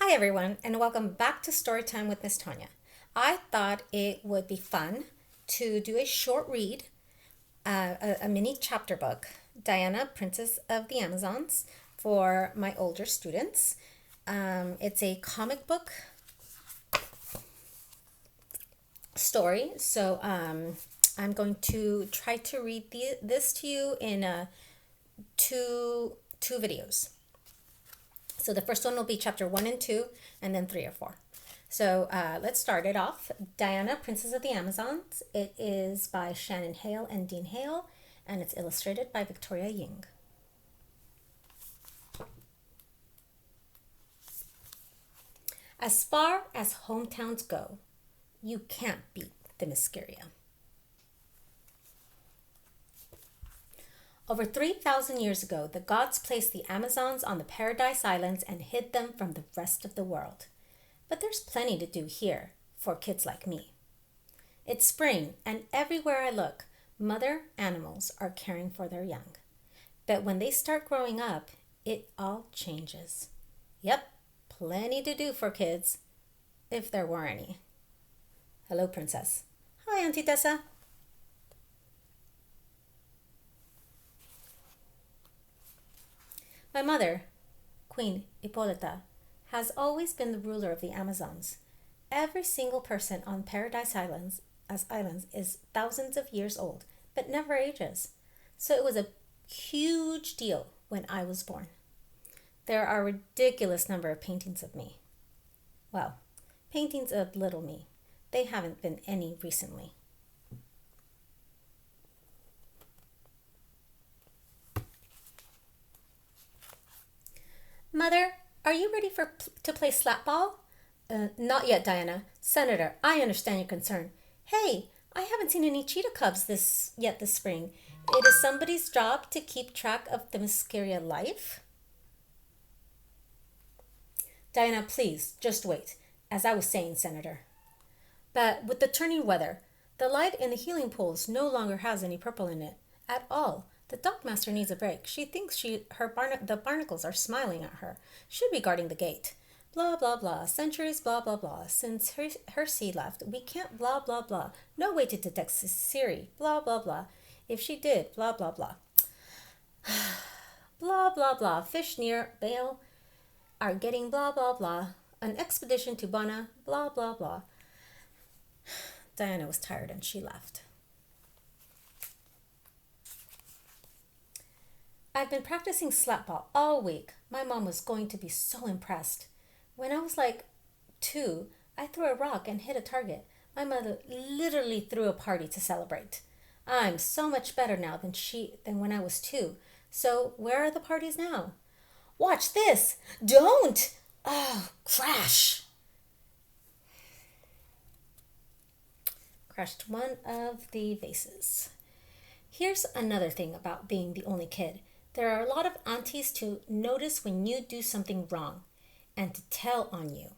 Hi, everyone, and welcome back to Storytime with Miss Tanya. I thought it would be fun to do a short read, a mini chapter book, Diana, Princess of the Amazons, for my older students. It's a comic book story, so I'm going to try to read this to you in two videos. So the first one will be chapter 1 and 2, and then 3 or 4. So let's start it off. Diana, Princess of the Amazons. It is by Shannon Hale and Dean Hale, and it's illustrated by Victoria Ying. As far as hometowns go, you can't beat Themyscira. Over 3,000 years ago, the gods placed the Amazons on the Paradise Islands and hid them from the rest of the world. But there's plenty to do here for kids like me. It's spring, and everywhere I look, mother animals are caring for their young. But when they start growing up, it all changes. Yep, plenty to do for kids, if there were any. Hello, Princess. Hi, Auntie Tessa. My mother, Queen Hippolyta, has always been the ruler of the Amazons. Every single person on Paradise Islands is thousands of years old, but never ages. So it was a huge deal when I was born. There are a ridiculous number of paintings of me. Well, paintings of little me. They haven't been any recently. Mother, are you ready to play slapball? Not yet, Diana. Senator, I understand your concern. Hey, I haven't seen any cheetah cubs this spring. It is somebody's job to keep track of the Themyscira life. Diana, please, just wait. As I was saying, Senator. But with the turning weather, the light in the healing pools no longer has any purple in it at all. The dockmaster needs a break. She thinks the barnacles are smiling at her. Should be guarding the gate. Blah, blah, blah. Centuries, blah, blah, blah. Since her sea left, we can't blah, blah, blah. No way to detect Siri. Blah, blah, blah. If she did, blah, blah, blah. Blah, blah, blah. Fish near Bale are getting blah, blah, blah. An expedition to Bana, blah, blah, blah. Diana was tired and she left. I've been practicing slapball all week. My mom was going to be so impressed. When I was like 2, I threw a rock and hit a target. My mother literally threw a party to celebrate. I'm so much better now than when I was 2. So where are the parties now? Watch this! Don't! Oh, crash! Crashed one of the vases. Here's another thing about being the only kid. There are a lot of aunties to notice when you do something wrong and to tell on you.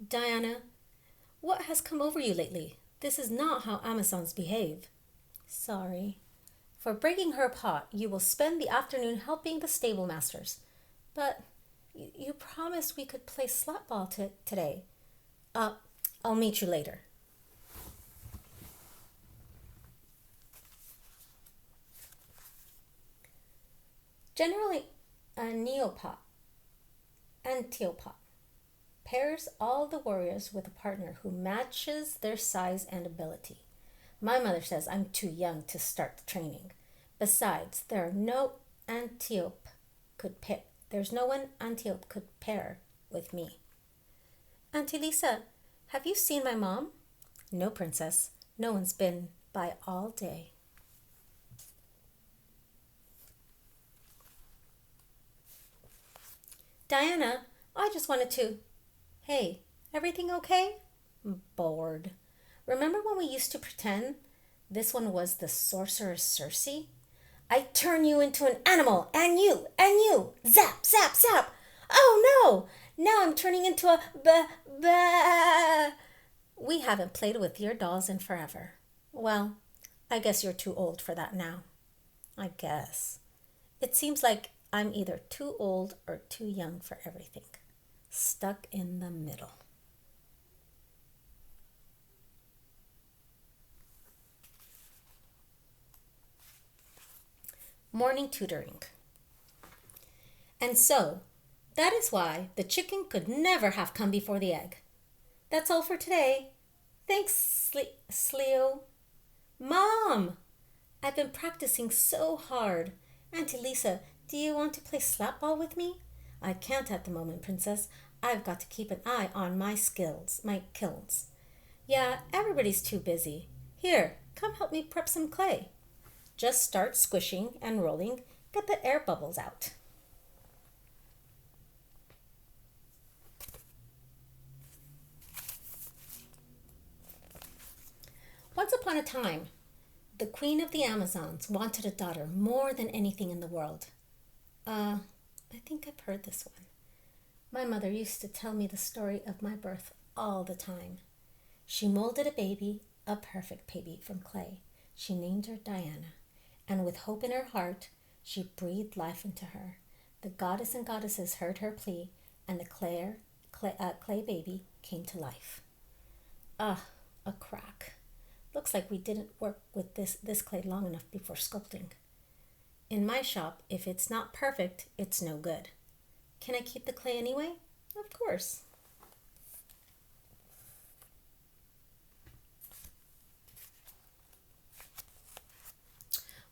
Diana, what has come over you lately? This is not how Amazons behave. Sorry. For breaking her pot, you will spend the afternoon helping the stable masters. But you promised we could play slapball today. I'll meet you later. Generally, a Antiopa, pairs all the warriors with a partner who matches their size and ability. My mother says I'm too young to start the training. Besides, there's no one Antiope could pair with me. Auntie Lisa, have you seen my mom? No, Princess. No one's been by all day. Diana, I just wanted to... Hey, everything okay? I'm bored. Remember when we used to pretend this one was the sorceress Circe? I turn you into an animal, and you! Zap, zap, zap! Oh no! Now I'm turning into a We haven't played with your dolls in forever. Well, I guess you're too old for that now. I guess. It seems like I'm either too old or too young for everything. stuck in the middle. Morning tutoring. And so, that is why the chicken could never have come before the egg. That's all for today. Thanks, Sleo. Mom! I've been practicing so hard. Auntie Lisa, do you want to play slapball with me? I can't at the moment, Princess. I've got to keep an eye on my kilns. Yeah, everybody's too busy. Here, come help me prep some clay. Just start squishing and rolling. Get the air bubbles out. Once upon a time, the Queen of the Amazons wanted a daughter more than anything in the world. I think I've heard this one. My mother used to tell me the story of my birth all the time. She molded a baby, a perfect baby, from clay. She named her Diana, and with hope in her heart, she breathed life into her. The goddess and goddesses heard her plea, and the clay baby came to life. A crack. Looks like we didn't work with this clay long enough before sculpting. In my shop, if it's not perfect, it's no good. Can I keep the clay anyway? Of course.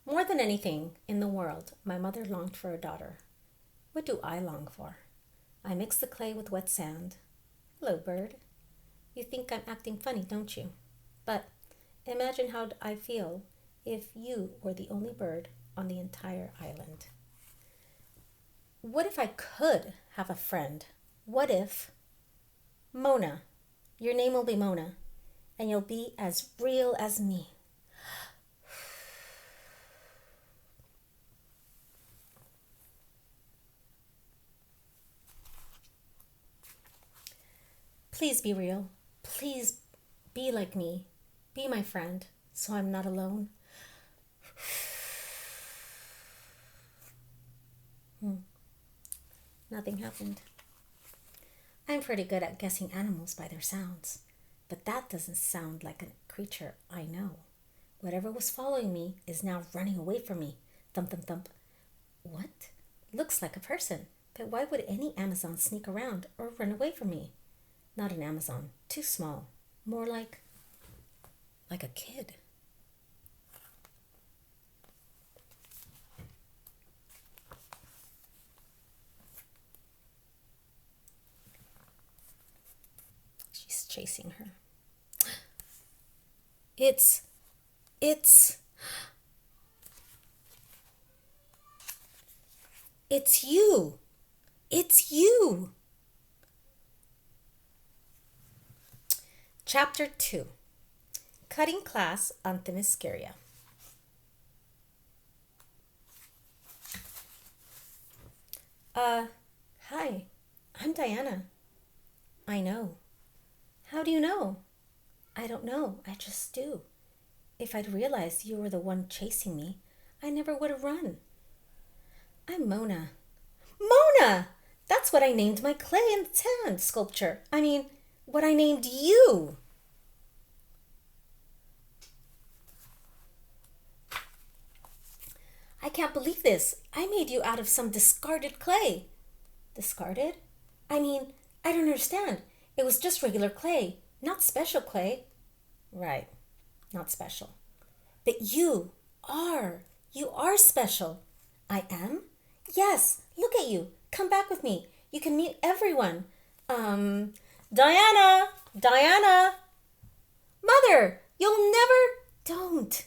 More than anything in the world, my mother longed for a daughter. What do I long for? I mix the clay with wet sand. Hello, bird. You think I'm acting funny, don't you? But imagine how I feel if you were the only bird on the entire island. What if I could have a friend? What if Mona, your name will be Mona, and you'll be as real as me. Please be real. Please be like me. Be my friend, so I'm not alone. Nothing happened. I'm pretty good at guessing animals by their sounds, but that doesn't sound like a creature I know. Whatever was following me is now running away from me. Thump, thump, thump. What? Looks like a person, but why would any Amazon sneak around or run away from me? Not an Amazon. Too small. More like a kid. She's chasing her. It's you. It's you. Chapter 2. Cutting class on Themyscira. Hi. I'm Diana. I know. How do you know? I don't know. I just do. If I'd realized you were the one chasing me, I never would have run. I'm Mona. Mona! That's what I named my clay and sand sculpture. I mean, what I named you. I can't believe this. I made you out of some discarded clay. Discarded? I mean, I don't understand. It was just regular clay, not special clay. Right, not special. But you are special. I am? Yes, look at you. Come back with me. You can meet everyone. Diana! Mother, you'll never... Don't.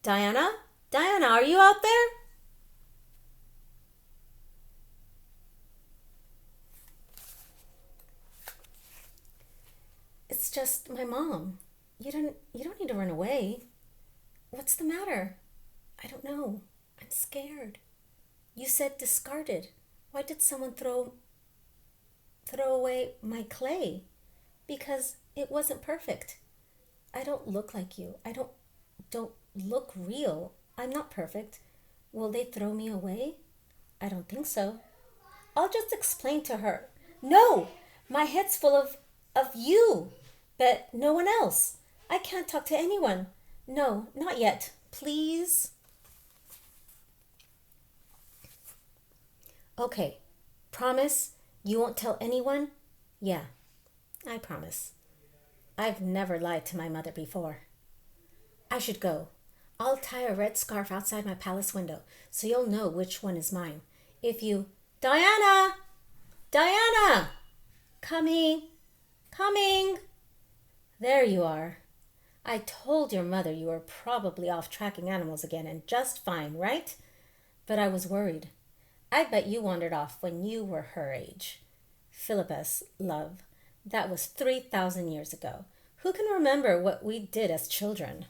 Diana, are you out there? It's just my mom. You don't need to run away. What's the matter? I don't know. I'm scared. You said discarded. Why did someone throw away my clay? Because it wasn't perfect. I don't look like you. I don't look real. I'm not perfect. Will they throw me away? I don't think so. I'll just explain to her. No, my head's full of you, but no one else. I can't talk to anyone. No, not yet. Please. Okay, promise you won't tell anyone? Yeah, I promise. I've never lied to my mother before. I should go. I'll tie a red scarf outside my palace window so you'll know which one is mine. If you. Diana! Diana! Coming! Coming! There you are. I told your mother you were probably off tracking animals again and just fine, right? But I was worried. I bet you wandered off when you were her age. Philippus, love, that was 3,000 years ago. Who can remember what we did as children?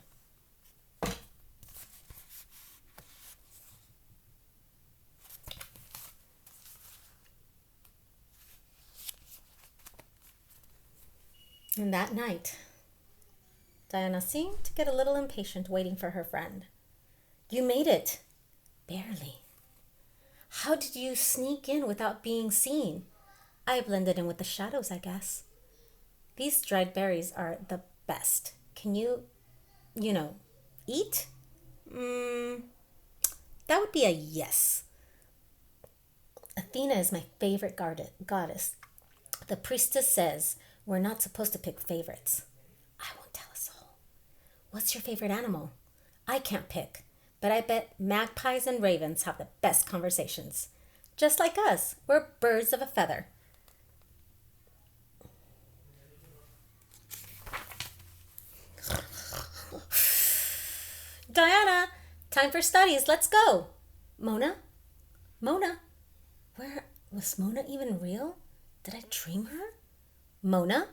And that night, Diana seemed to get a little impatient waiting for her friend. You made it. Barely. How did you sneak in without being seen? I blended in with the shadows, I guess. These dried berries are the best. Can you eat? That would be a yes. Athena is my favorite goddess. The priestess says we're not supposed to pick favorites. I won't tell a soul. What's your favorite animal? I can't pick, but I bet magpies and ravens have the best conversations. Just like us, we're birds of a feather. Diana, time for studies. Let's go. Mona? Mona? Where was Mona even real? Did I dream her? Mona?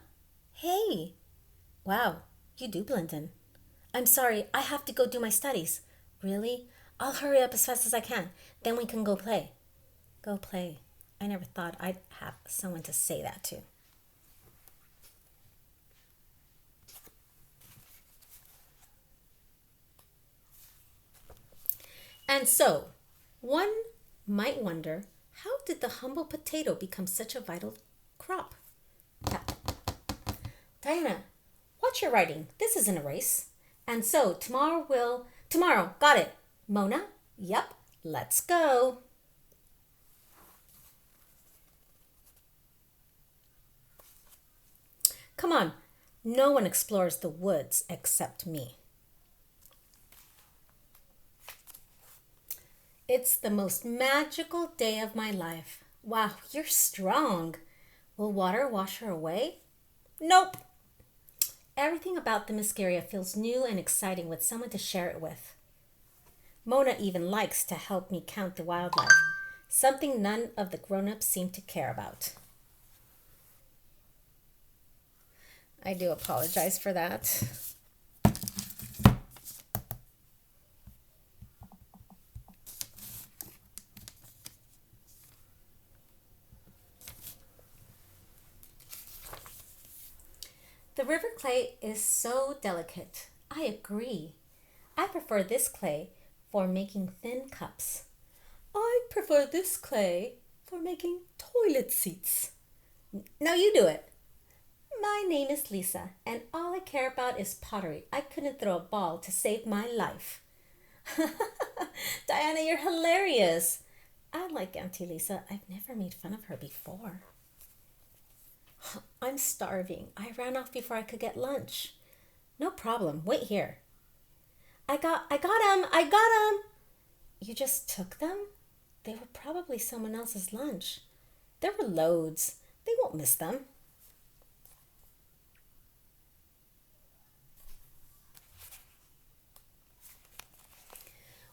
Hey. Wow, you do blend in. I'm sorry, I have to go do my studies. Really? I'll hurry up as fast as I can. Then we can go play. Go play. I never thought I'd have someone to say that to. And so, one might wonder, how did the humble potato become such a vital crop? Diana, watch your writing. This isn't a race. And so, tomorrow, got it. Mona? Yep, let's go. Come on, no one explores the woods except me. It's the most magical day of my life. Wow, you're strong. Will water wash her away? Nope. Everything about the Muscaria feels new and exciting with someone to share it with. Mona even likes to help me count the wildlife, something none of the grown-ups seem to care about. I do apologize for that. The river clay is so delicate. I agree. I prefer this clay for making thin cups. I prefer this clay for making toilet seats. Now you do it. My name is Lisa, and all I care about is pottery. I couldn't throw a ball to save my life. Diana, you're hilarious. I like Auntie Lisa. I've never made fun of her before. I'm starving. I ran off before I could get lunch. No problem. Wait here. I got him. I got him. You just took them? They were probably someone else's lunch. There were loads. They won't miss them.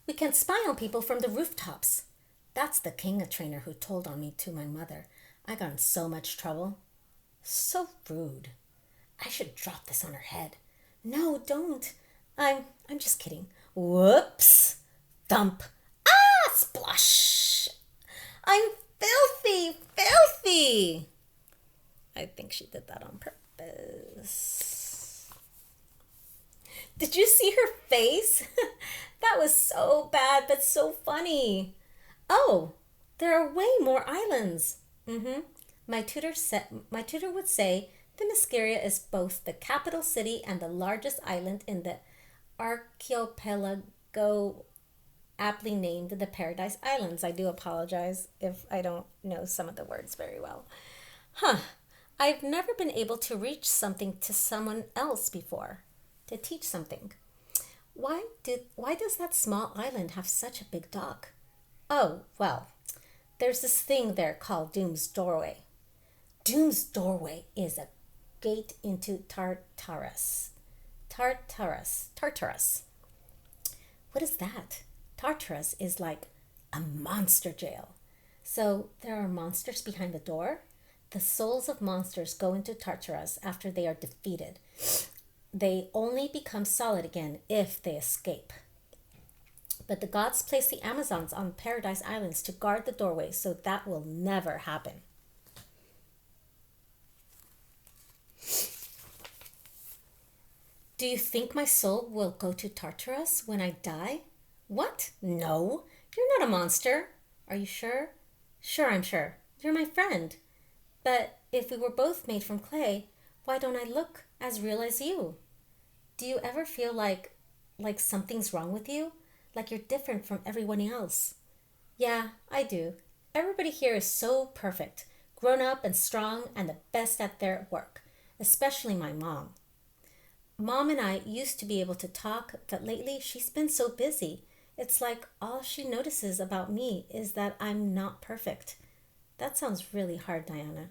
We can spy on people from the rooftops. That's the king trainer who told on me to my mother. I got in so much trouble. So rude. I should drop this on her head. No, don't. I'm just kidding. Whoops. Thump. Ah, splosh. I'm filthy, filthy. I think she did that on purpose. Did you see her face? That was so bad, but so funny. Oh, there are way more islands. My tutor would say Themyscira is both the capital city and the largest island in the archipelago aptly named the Paradise Islands. I do apologize if I don't know some of the words very well. Huh. I've never been able to reach something to someone else before, to teach something. Why does that small island have such a big dock? Oh, well, there's this thing there called Doom's Doorway. Doom's Doorway is a gate into Tartarus. Tartarus. What is that? Tartarus is like a monster jail. So there are monsters behind the door? The souls of monsters go into Tartarus after they are defeated. They only become solid again if they escape. But the gods place the Amazons on Paradise Islands to guard the doorway, so that will never happen. Do you think my soul will go to Tartarus when I die? What? No, you're not a monster. Are you sure? Sure, I'm sure. You're my friend. But if we were both made from clay, why don't I look as real as you? Do you ever feel like something's wrong with you? Like you're different from everyone else? Yeah, I do. Everybody here is so perfect, grown up and strong and the best at their work, especially my mom. Mom and I used to be able to talk, but lately she's been so busy. It's like all she notices about me is that I'm not perfect. That sounds really hard, Diana.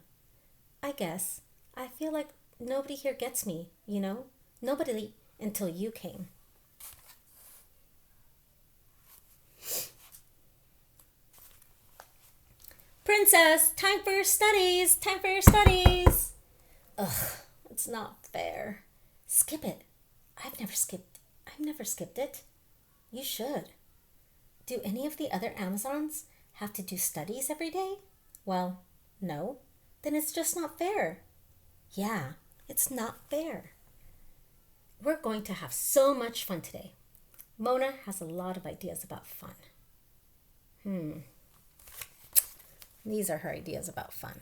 I guess. I feel like nobody here gets me, you know? Nobody until you came. Princess, time for your studies! Time for your studies! Ugh, it's not fair. Skip it. I've never skipped it. You should. Do any of the other Amazons have to do studies every day? Well, no. Then it's just not fair. Yeah, it's not fair. We're going to have so much fun today. Mona has a lot of ideas about fun. These are her ideas about fun.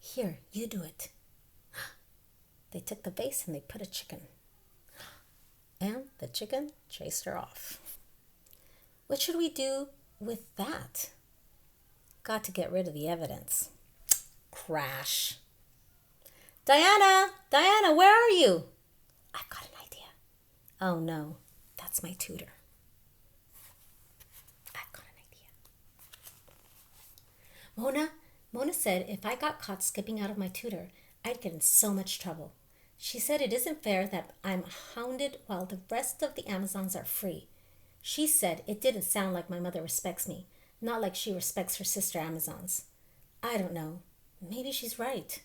Here, you do it. They took the vase and they put a chicken. And the chicken chased her off. What should we do with that? Got to get rid of the evidence. Crash. Diana, where are you? I've got an idea. Oh no, that's my tutor. I've got an idea. Mona said if I got caught skipping out of my tutor, I'd get in so much trouble. She said it isn't fair that I'm hounded while the rest of the Amazons are free. She said it didn't sound like my mother respects me, not like she respects her sister Amazons. I don't know. Maybe she's right.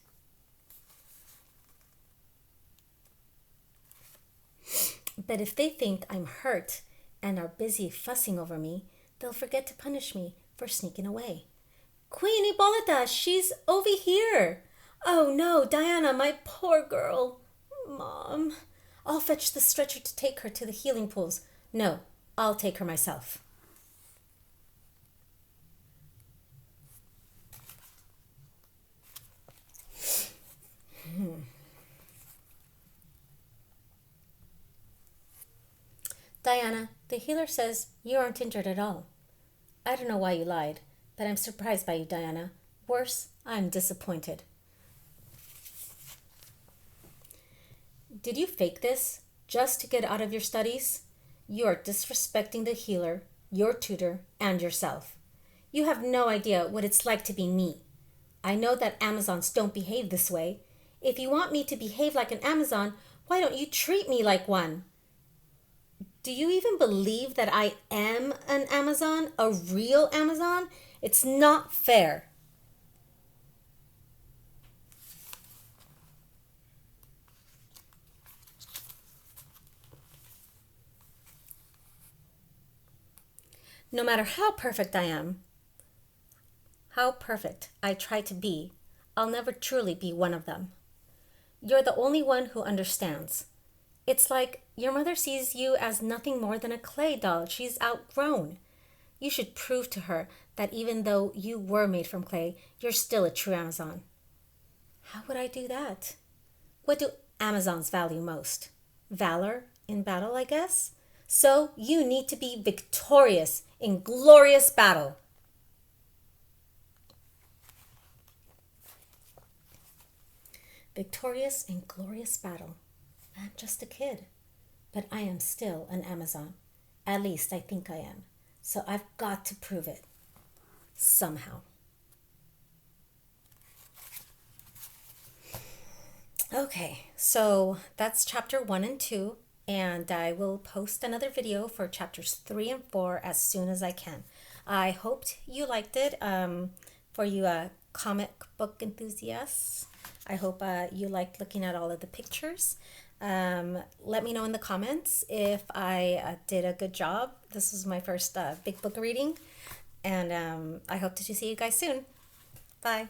But if they think I'm hurt and are busy fussing over me, they'll forget to punish me for sneaking away. Queen Hippolyta, she's over here. Oh no, Diana, my poor girl. Mom, I'll fetch the stretcher to take her to the healing pools. No, I'll take her myself. Diana, the healer says you aren't injured at all. I don't know why you lied, but I'm surprised by you, Diana. Worse, I'm disappointed. Did you fake this just to get out of your studies? You are disrespecting the healer, your tutor, and yourself. You have no idea what it's like to be me. I know that Amazons don't behave this way. If you want me to behave like an Amazon, why don't you treat me like one? Do you even believe that I am an Amazon, a real Amazon? It's not fair. No matter how perfect I am, how perfect I try to be, I'll never truly be one of them. You're the only one who understands. It's like your mother sees you as nothing more than a clay doll she's outgrown. You should prove to her that even though you were made from clay, you're still a true Amazon. How would I do that? What do Amazons value most? Valor in battle, I guess? So you need to be victorious in glorious battle. Victorious in glorious battle. I'm just a kid, but I am still an Amazon. At least I think I am. So I've got to prove it. Somehow. Okay, so that's chapter 1 and 2, and I will post another video for chapters 3 and 4 as soon as I can. I hoped you liked it. For you comic book enthusiasts, I hope you liked looking at all of the pictures. Let me know in the comments if I did a good job. This is my first big book reading, and I hope to see you guys soon. Bye.